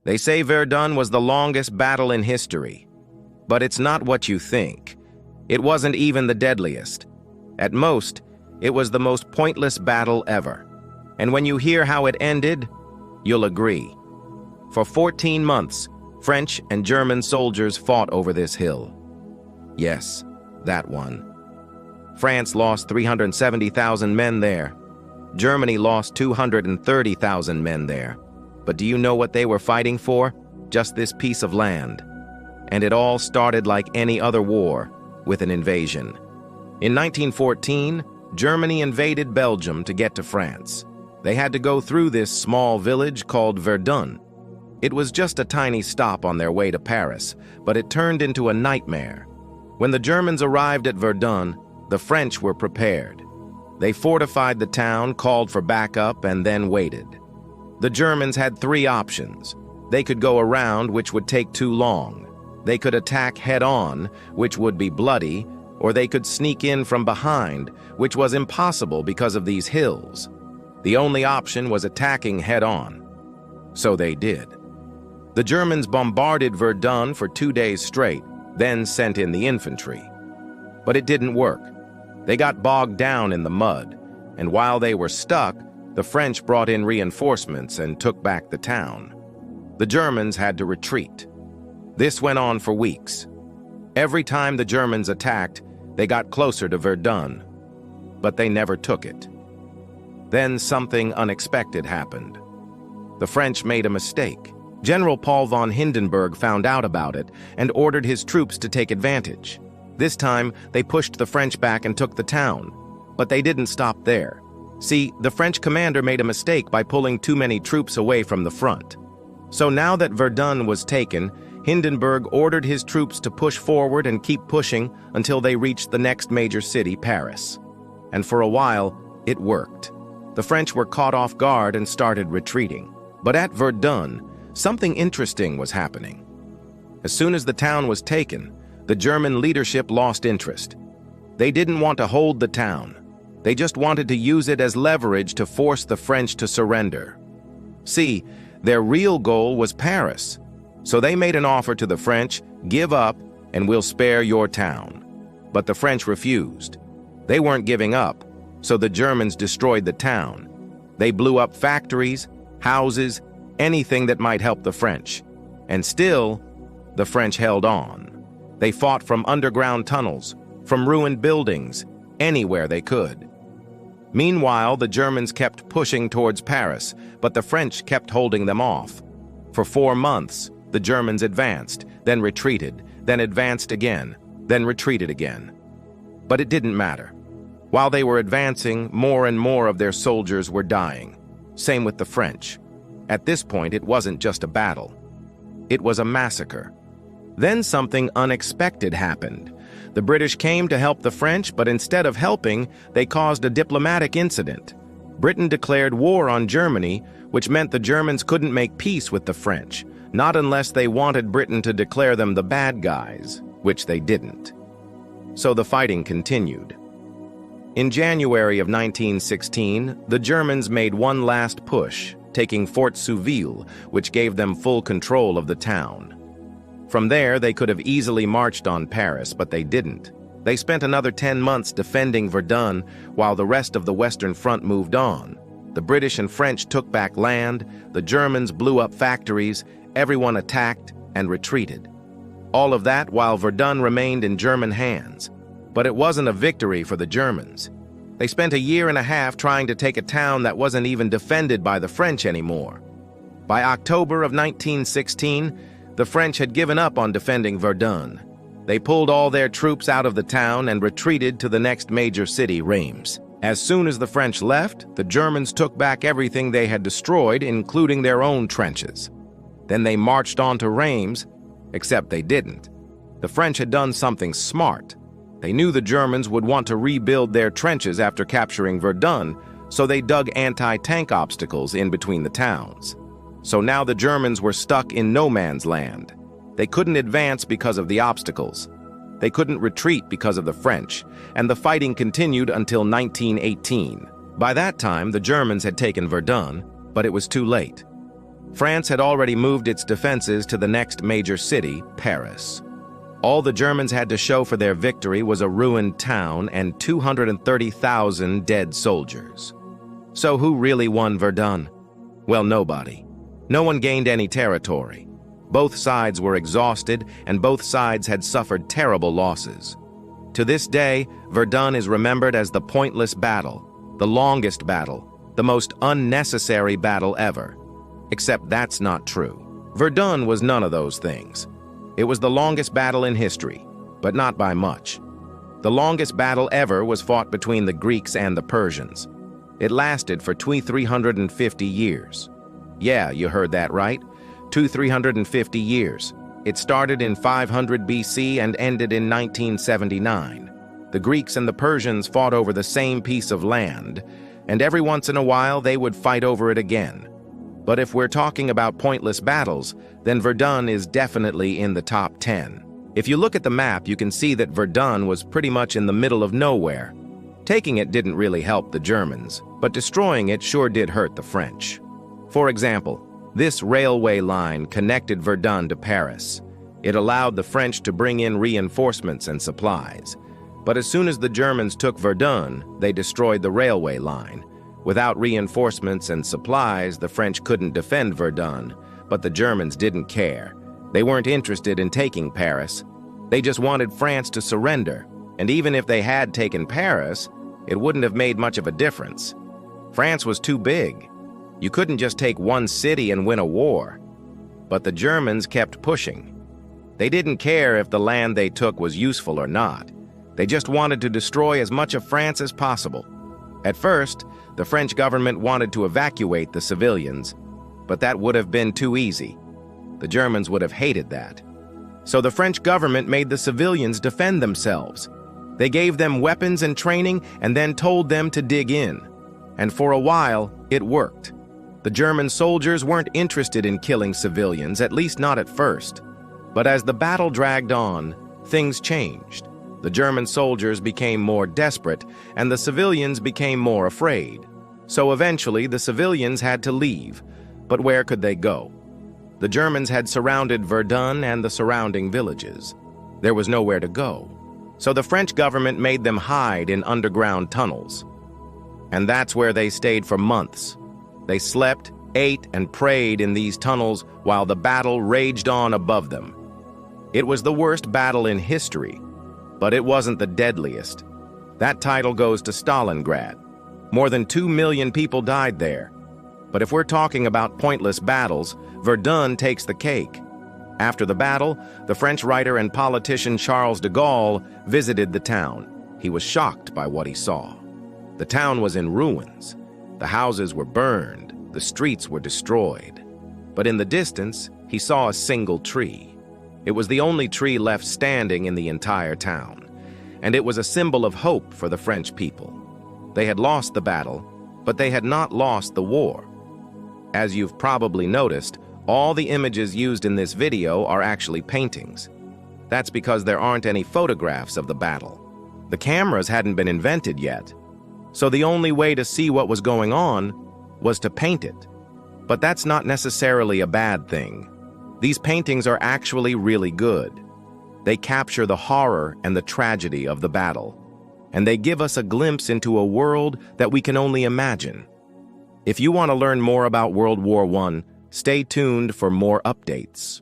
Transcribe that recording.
They say Verdun was the longest battle in history. But it's not what you think. It wasn't even the deadliest. At most, it was the most pointless battle ever. And when you hear how it ended, you'll agree. For 14 months, French and German soldiers fought over this hill. Yes, that one. France lost 370,000 men there. Germany lost 230,000 men there. But do you know what they were fighting for? Just this piece of land. And it all started like any other war, with an invasion. In 1914, Germany invaded Belgium to get to France. They had to go through this small village called Verdun. It was just a tiny stop on their way to Paris, but it turned into a nightmare. When the Germans arrived at Verdun, the French were prepared. They fortified the town, called for backup, and then waited. The Germans had three options. They could go around, which would take too long. They could attack head-on, which would be bloody, or they could sneak in from behind, which was impossible because of these hills. The only option was attacking head-on. So they did. The Germans bombarded Verdun for 2 days straight, then sent in the infantry. But it didn't work. They got bogged down in the mud, and while they were stuck, the French brought in reinforcements and took back the town. The Germans had to retreat. This went on for weeks. Every time the Germans attacked, they got closer to Verdun, but they never took it. Then something unexpected happened. The French made a mistake. General Paul von Hindenburg found out about it and ordered his troops to take advantage. This time, they pushed the French back and took the town. But they didn't stop there. See, the French commander made a mistake by pulling too many troops away from the front. So now that Verdun was taken, Hindenburg ordered his troops to push forward and keep pushing until they reached the next major city, Paris. And for a while, it worked. The French were caught off guard and started retreating. But at Verdun, something interesting was happening. As soon as the town was taken, the German leadership lost interest. They didn't want to hold the town. They just wanted to use it as leverage to force the French to surrender. See, their real goal was Paris. So they made an offer to the French, give up, and we'll spare your town. But the French refused. They weren't giving up, so the Germans destroyed the town. They blew up factories, houses, anything that might help the French. And still, the French held on. They fought from underground tunnels, from ruined buildings, anywhere they could. Meanwhile, the Germans kept pushing towards Paris, but the French kept holding them off. For 4 months, the Germans advanced, then retreated, then advanced again, then retreated again. But it didn't matter. While they were advancing, more and more of their soldiers were dying. Same with the French. At this point, it wasn't just a battle. It was a massacre. Then something unexpected happened. The British came to help the French, but instead of helping, they caused a diplomatic incident. Britain declared war on Germany, which meant the Germans couldn't make peace with the French, not unless they wanted Britain to declare them the bad guys, which they didn't. So the fighting continued. In January of 1916, the Germans made one last push, taking Fort Souville, which gave them full control of the town. From there, they could have easily marched on Paris, but they didn't. They spent another 10 months defending Verdun, while the rest of the Western Front moved on. The British and French took back land, the Germans blew up factories, everyone attacked and retreated. All of that while Verdun remained in German hands. But it wasn't a victory for the Germans. They spent a year and a half trying to take a town that wasn't even defended by the French anymore. By October of 1916, the French had given up on defending Verdun. They pulled all their troops out of the town and retreated to the next major city, Reims. As soon as the French left, the Germans took back everything they had destroyed, including their own trenches. Then they marched on to Reims, except they didn't. The French had done something smart. They knew the Germans would want to rebuild their trenches after capturing Verdun, so they dug anti-tank obstacles in between the towns. So now the Germans were stuck in no man's land. They couldn't advance because of the obstacles. They couldn't retreat because of the French, and the fighting continued until 1918. By that time, the Germans had taken Verdun, but it was too late. France had already moved its defenses to the next major city, Paris. All the Germans had to show for their victory was a ruined town and 230,000 dead soldiers. So who really won Verdun? Well, nobody. No one gained any territory. Both sides were exhausted, and both sides had suffered terrible losses. To this day, Verdun is remembered as the pointless battle, the longest battle, the most unnecessary battle ever. Except that's not true. Verdun was none of those things. It was the longest battle in history, but not by much. The longest battle ever was fought between the Greeks and the Persians. It lasted for 350 years. Yeah, you heard that right. 350 years. It started in 500 BC and ended in 1979. The Greeks and the Persians fought over the same piece of land, and every once in a while they would fight over it again. But if we're talking about pointless battles, then Verdun is definitely in the top 10. If you look at the map, you can see that Verdun was pretty much in the middle of nowhere. Taking it didn't really help the Germans, but destroying it sure did hurt the French. For example, this railway line connected Verdun to Paris. It allowed the French to bring in reinforcements and supplies. But as soon as the Germans took Verdun, they destroyed the railway line. Without reinforcements and supplies, the French couldn't defend Verdun, but the Germans didn't care. They weren't interested in taking Paris. They just wanted France to surrender, and even if they had taken Paris, it wouldn't have made much of a difference. France was too big. You couldn't just take one city and win a war. But the Germans kept pushing. They didn't care if the land they took was useful or not. They just wanted to destroy as much of France as possible. At first, the French government wanted to evacuate the civilians, but that would have been too easy. The Germans would have hated that. So the French government made the civilians defend themselves. They gave them weapons and training and then told them to dig in. And for a while, it worked. The German soldiers weren't interested in killing civilians, at least not at first. But as the battle dragged on, things changed. The German soldiers became more desperate, and the civilians became more afraid. So eventually, the civilians had to leave. But where could they go? The Germans had surrounded Verdun and the surrounding villages. There was nowhere to go. So the French government made them hide in underground tunnels. And that's where they stayed for months. They slept, ate, and prayed in these tunnels while the battle raged on above them. It was the worst battle in history, but it wasn't the deadliest. That title goes to Stalingrad. More than 2 million people died there. But if we're talking about pointless battles, Verdun takes the cake. After the battle, the French writer and politician Charles de Gaulle visited the town. He was shocked by what he saw. The town was in ruins. The houses were burned. The streets were destroyed. But in the distance, he saw a single tree. It was the only tree left standing in the entire town, and it was a symbol of hope for the French people. They had lost the battle, but they had not lost the war. As you've probably noticed, all the images used in this video are actually paintings. That's because there aren't any photographs of the battle. The cameras hadn't been invented yet, so the only way to see what was going on was to paint it. But that's not necessarily a bad thing. These paintings are actually really good. They capture the horror and the tragedy of the battle, and they give us a glimpse into a world that we can only imagine. If you want to learn more about World War I, stay tuned for more updates.